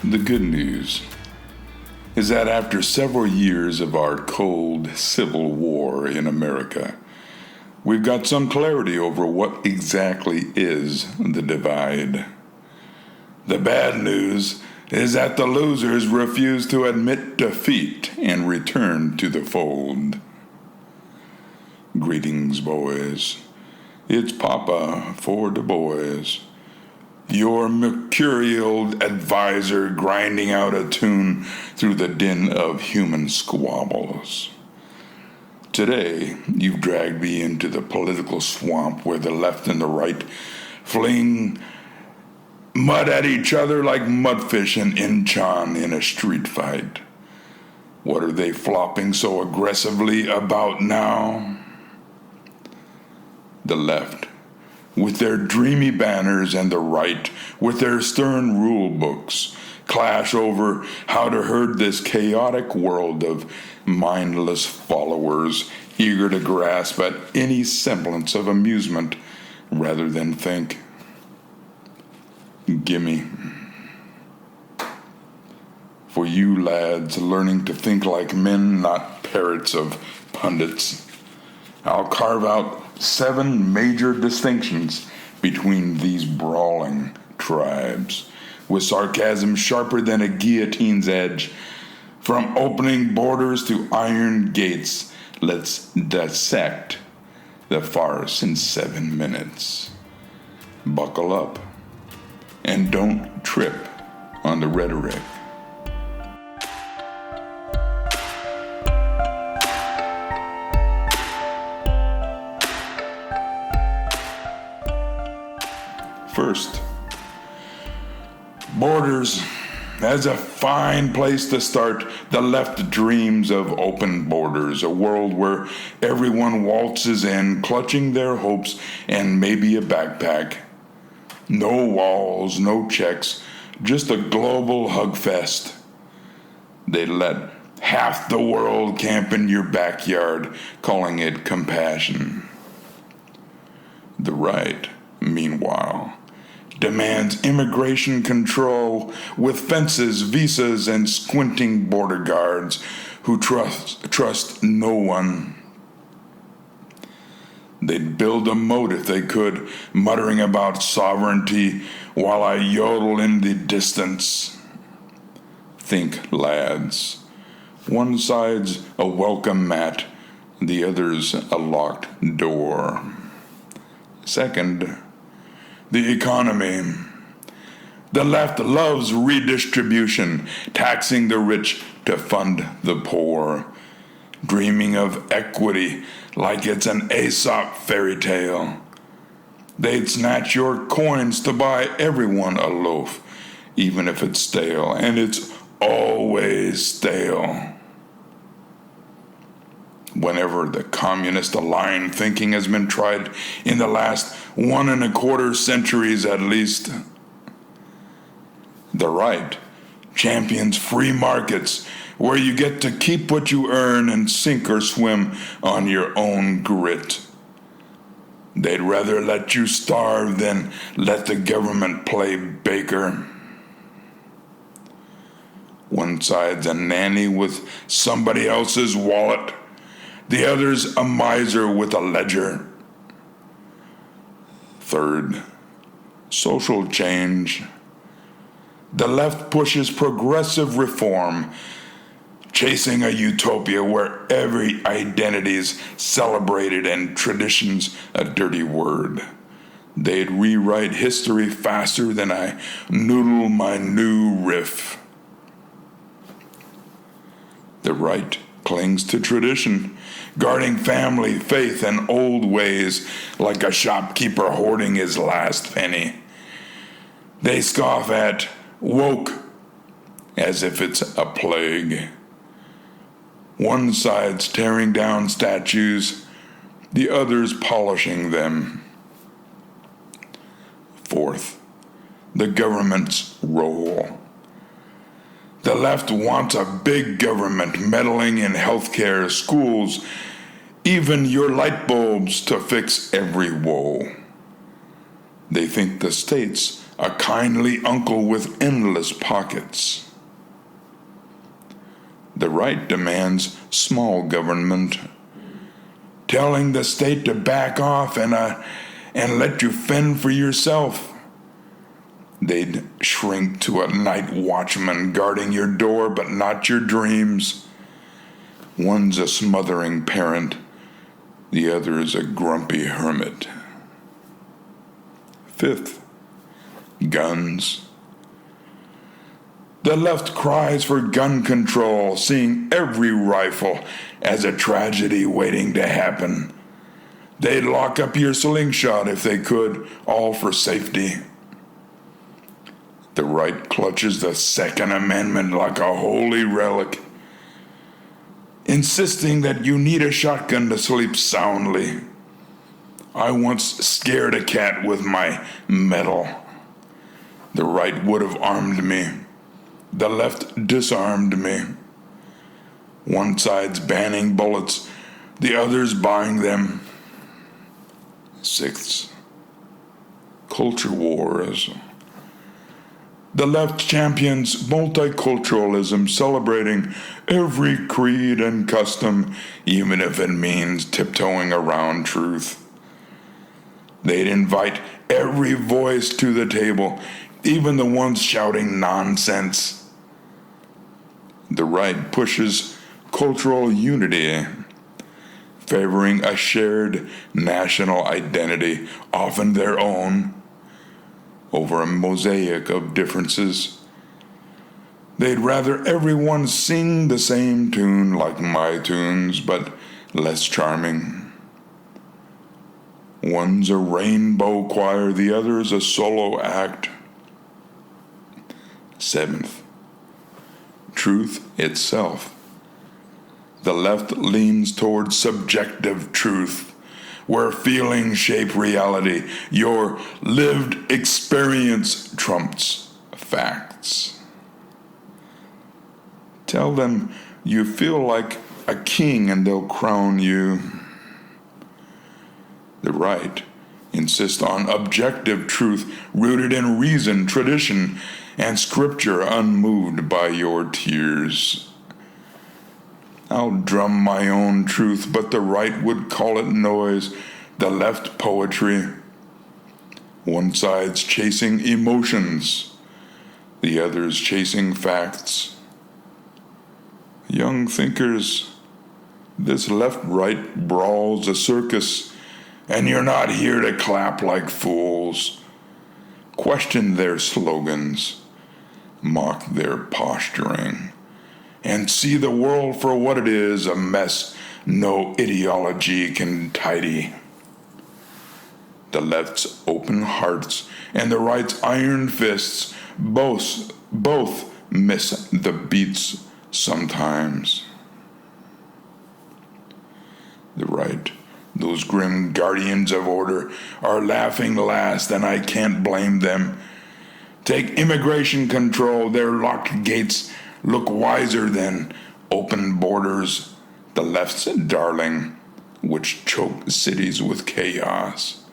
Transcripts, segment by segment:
The good news is that after several years of our cold civil war in America, we've got some clarity over what exactly is the divide. The bad news is that the losers refuse to admit defeat and return to the fold. Greetings, boys. It's Papa for the boys. Your mercurial advisor grinding out a tune through the din of human squabbles. Today, you've dragged me into the political swamp where the left and the right fling mud at each other like Mudfish and Incheon in a street fight. What are they flopping so aggressively about now? The left, with their dreamy banners, and the right, with their stern rulebooks, clash over how to herd this chaotic world of mindless followers, eager to grasp at any semblance of amusement rather than think. Gimme. For you lads learning to think like men, not parrots of pundits, I'll carve out 7 major distinctions between these brawling tribes, with sarcasm sharper than a guillotine's edge. From opening borders to iron gates, let's dissect the farce in 7 minutes. Buckle up, and don't trip on the rhetoric. First, borders. As a fine place to start, the left dreams of open borders, a world where everyone waltzes in, clutching their hopes and maybe a backpack. No walls, no checks, just a global hugfest. They let half the world camp in your backyard, calling it compassion. The right, meanwhile, demands immigration control with fences, visas, and squinting border guards who trust no one. They'd build a moat if they could, muttering about sovereignty while I yodel in the distance. Think, lads. One side's a welcome mat, the other's a locked door. Second, the economy. The left loves redistribution, taxing the rich to fund the poor, dreaming of equity like it's an Aesop fairy tale. They'd snatch your coins to buy everyone a loaf, even if it's stale, and it's always stale. Whenever the communist-aligned thinking has been tried in the last 1.25 centuries at least, the right champions free markets where you get to keep what you earn and sink or swim on your own grit. They'd rather let you starve than let the government play baker. One side's a nanny with somebody else's wallet, the other's a miser with a ledger. Third, social change. The left pushes progressive reform, chasing a utopia where every identity's celebrated and tradition's a dirty word. They'd rewrite history faster than I noodle my new riff. The right clings to tradition, guarding family, faith, and old ways like a shopkeeper hoarding his last penny. They scoff at woke as if it's a plague. One side's tearing down statues, the other's polishing them. Fourth, the government's role. The left wants a big government meddling in healthcare, schools, even your light bulbs to fix every woe. They think the state's a kindly uncle with endless pockets. The right demands small government, telling the state to back off and let you fend for yourself. They'd shrink to a night watchman guarding your door but not your dreams. One's a smothering parent, the other is a grumpy hermit. Fifth, guns. The left cries for gun control, seeing every rifle as a tragedy waiting to happen. They'd lock up your slingshot if they could, all for safety. The right clutches the Second Amendment like a holy relic, insisting that you need a shotgun to sleep soundly. I once scared a cat with my metal. The right would have armed me. The left disarmed me. One side's banning bullets, the other's buying them. Sixth, culture wars. The left champions multiculturalism, celebrating every creed and custom, even if it means tiptoeing around truth. They'd invite every voice to the table, even the ones shouting nonsense. The right pushes cultural unity, favoring a shared national identity, often their own, over a mosaic of differences. They'd rather everyone sing the same tune like my tunes, but less charming. One's a rainbow choir, the other's a solo act. Seventh, truth itself. The left leans toward subjective truth, where feelings shape reality. Your lived experience trumps facts. Tell them you feel like a king and they'll crown you. The right insist on objective truth rooted in reason, tradition, and scripture, unmoved by your tears. I'll drum my own truth, but the right would call it noise, the left poetry. One side's chasing emotions, the other's chasing facts. Young thinkers, this left-right brawl's a circus, and you're not here to clap like fools. Question their slogans, mock their posturing, and see the world for what it is, a mess no ideology can tidy. The left's open hearts and the right's iron fists both miss the beats sometimes. The right, those grim guardians of order, are laughing last, and I can't blame them. Take immigration control, their locked gates look wiser than open borders, the left's darling, which choke cities with chaos.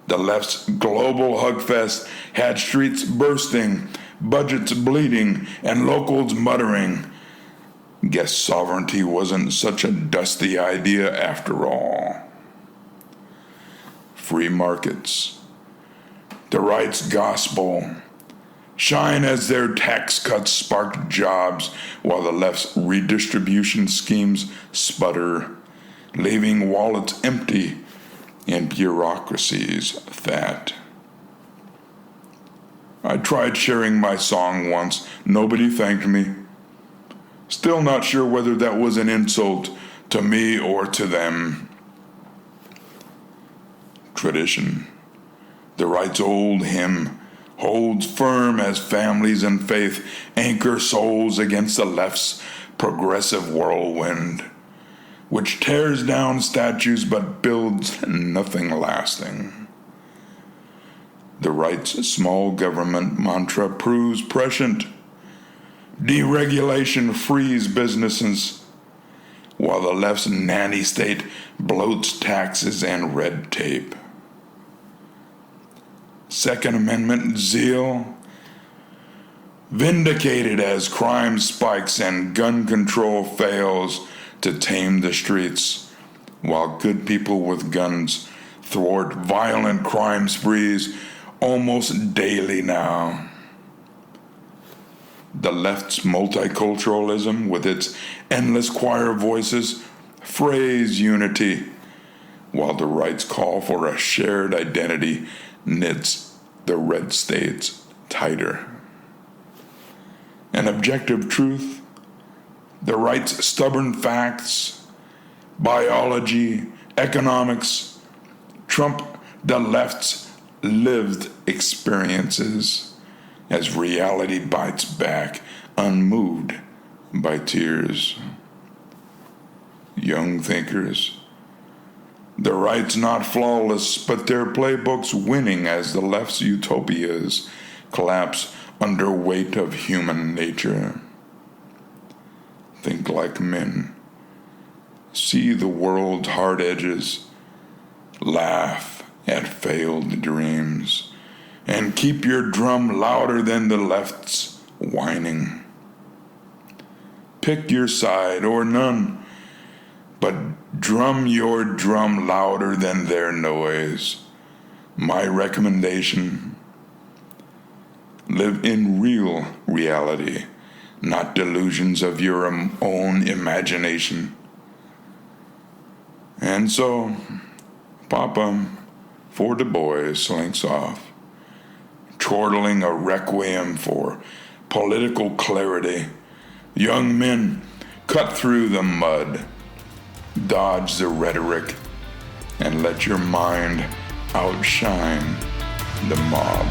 The left's global hugfest had streets bursting, budgets bleeding, and locals muttering. Guess sovereignty wasn't such a dusty idea after all. Free markets, the right's gospel, shine as their tax cuts spark jobs, while the left's redistribution schemes sputter, leaving wallets empty and bureaucracies fat. I tried sharing my song once. Nobody thanked me. Still not sure whether that was an insult to me or to them. Tradition, the right's old hymn, holds firm as families and faith anchor souls against the left's progressive whirlwind, which tears down statues but builds nothing lasting. The right's small government mantra proves prescient. Deregulation frees businesses, while the left's nanny state bloats taxes and red tape. Second Amendment zeal, vindicated as crime spikes and gun control fails to tame the streets, while good people with guns thwart violent crime sprees almost daily now. The left's multiculturalism, with its endless choir of voices, phrase unity, while the right's call for a shared identity knits the red states tighter. An objective truth, the right's stubborn facts, biology, economics, trump the left's lived experiences as reality bites back, unmoved by tears. Young thinkers, the right's not flawless, but their playbook's winning as the left's utopias collapse under weight of human nature. Think like men. See the world's hard edges. Laugh at failed dreams. And keep your drum louder than the left's whining. Pick your side or none, but drum your drum louder than their noise. My recommendation: live in real reality, not delusions of your own imagination. And so, Papa, for the boys, slinks off, chortling a requiem for political clarity. Young men, cut through the mud, dodge the rhetoric, and let your mind outshine the mob.